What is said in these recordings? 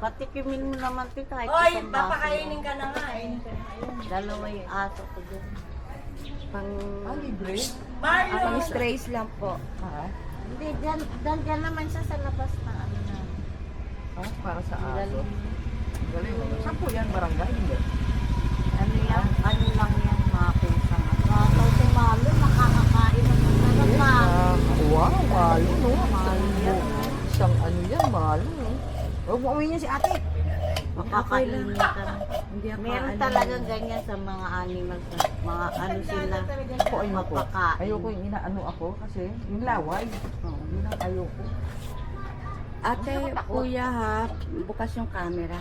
Patikimin mo naman ito kahit Oy, isang baso. papakainin ka na nga eh. Dalawa yung aso ko dyan. Pang, Libre? Marlo! pang strays lang po. Ha? Hindi, dyan naman siya sa labas na ano na. Para sa aso. Galing. Galing. Saan po yan? Barangay? Hindi. Ano yan? Ano lang yan? Mga pusang ano. Mga pusang malo, nakakakain naman. Wow, malo, no? Malo yan. Isang ano yan, malo, no? Huwag mo uwi niya si ate. Makakainin ka na. Hindi ako Meron talagang ganyan sa mga animals. Mga ano sila. Ako ayoko. Mapakain. Ayoko yung inaano ako kasi yung laway. Oo, yun ang ayoko. Ate, kuya ha, bukas yung camera.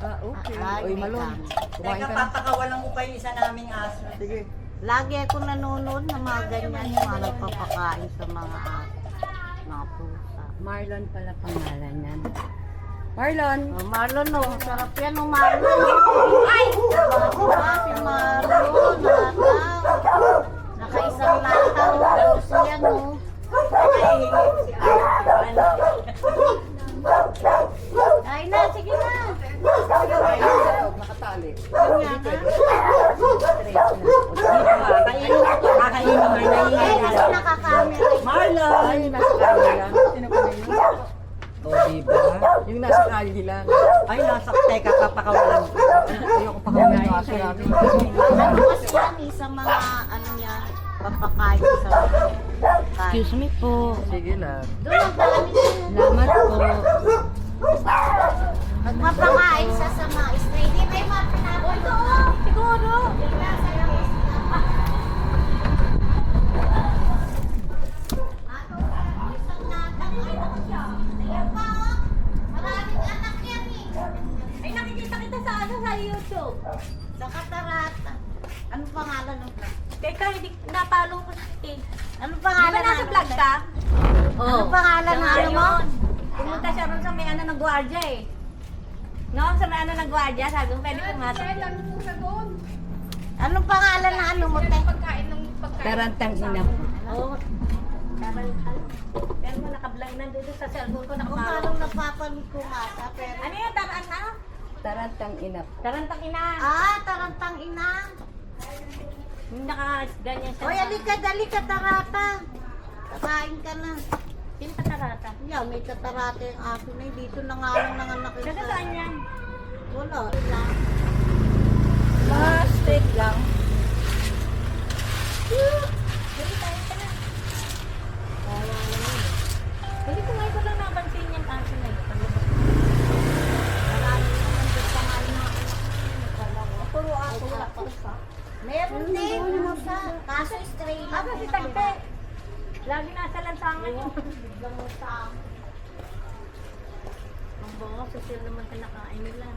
Okay. Ay, Uy, may malon. kami. Kumain Teka, ka na. papakawalan ko pa yung isa naming aso. Sige. Lagi ako nanonood ng mga ganyan. Yung mga nagpapakain sa mga aso. Mga pusa. Marlon pala pangalan yan. Marlon! Oh, Marlon, no. Sarap yan, oh, Marlon. Ay! Diba, si Marlon. Lataw. Nakaisang lataw. Puso yan, oh. Ay na, sige na. Nakatali. Ganyan na. Kakainin mo Ay, kasi nakakamera. Marlon! Ay, nasa kalye lang. Sino pa na yun? O, diba? Yung nasa kalye lang. Ay, nasa teka, papakawalan ko. Ayoko pa kami ng aso namin. Ano kasi yan, eh, sa mga, ano niya, papakain sa Excuse me po. Sige lang. doon ang dami siya. Salamat po. Magpapakain siya sa mga stray. Di ba yung mga pinakoy doon? Siguro. Nasa labas na. Isang natang. Ay, naku siya. Ayan pa, oh. Maraming anak yan, eh. Ay, nakikita kita sa ano sa YouTube. Sa Katarata. Anong pangalan ng vlog? Teka, hindi napalo ko sa page. Anong Di pangalan ba nasa ng vlog ka? Anong pangalan ng ano mo? Ayun. Pumunta siya ron sa may ano ng gwardiya eh. No, sa may ano ng gwardiya, sabi ko pwede pumasok. Anong pangalan ng ano mo, te? Tarantang ina po. Oo. Pero mo naka-vlog na dito sa cellphone ko Kung nakapalo. parang napapanood ko nga sa pero... Ano yun, taraan na? Tarantang ina po. Tarantang ina. Ah, tarantang ina. Yung naka-ganyan siya. Hoy, alika, dali ka, tarata. Kakain ka na. Sino ka tarata? Yeah, may tatarata yung aso na yun. Dito na nga lang nanganak yun. Taga saan yan? Wala. Mga straight lang. Dali tayo ka na. Hindi ko ngayon ko lang napansin yung aso na yun. Marami naman doon pa nga yung mga anak ko. Puro aso, wala pa sa. Meron din. Sa, kaso stray lang. Aba si Tagte. Lagi nasa lansangan yun. Biglang mo sa Ang bango, social naman kinakain nila.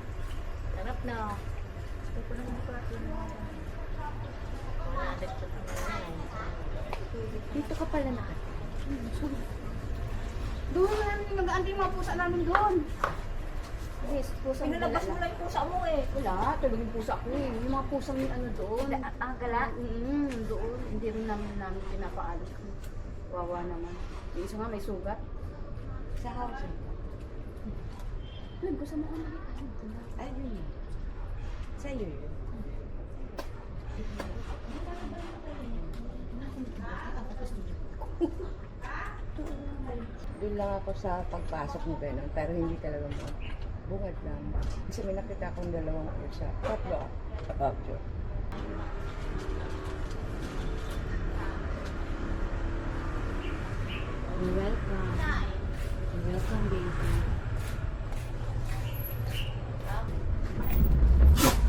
Sarap na. Gusto ko naman ko natin wala, dagdag ko na. Dito ka pala nakatira. Doon namin nag-aantay yung mga pusa namin doon. Yes, pusang Pinalabas mo lang yung pusa mo eh. Wala, tulog yung pusa ko eh. Yung mga pusang ano doon. Gala? Doon. Hindi rin namin pinapaalis. Wawa naman. Yung isa nga may sugat. Sa house. Ay, gusto mo ka makita. Ay, yun. Sa'yo yun. Doon lang ako sa pagpasok mo ganun, pero hindi talaga mo. Bungad lang. Kasi may nakita akong dalawang pusa. Tatlo. Tatlo. Welcome. Welcome, baby.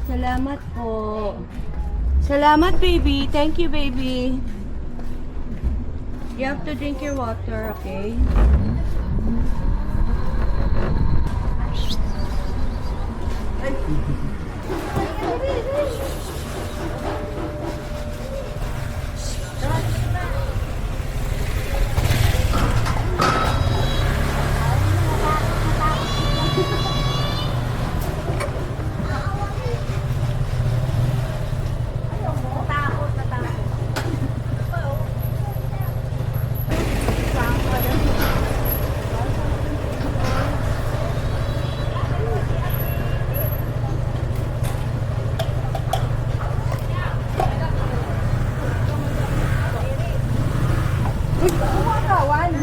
Salamat po. Salamat, baby. Thank you, baby. You have to drink your water, okay? Natakot. Kumakawan.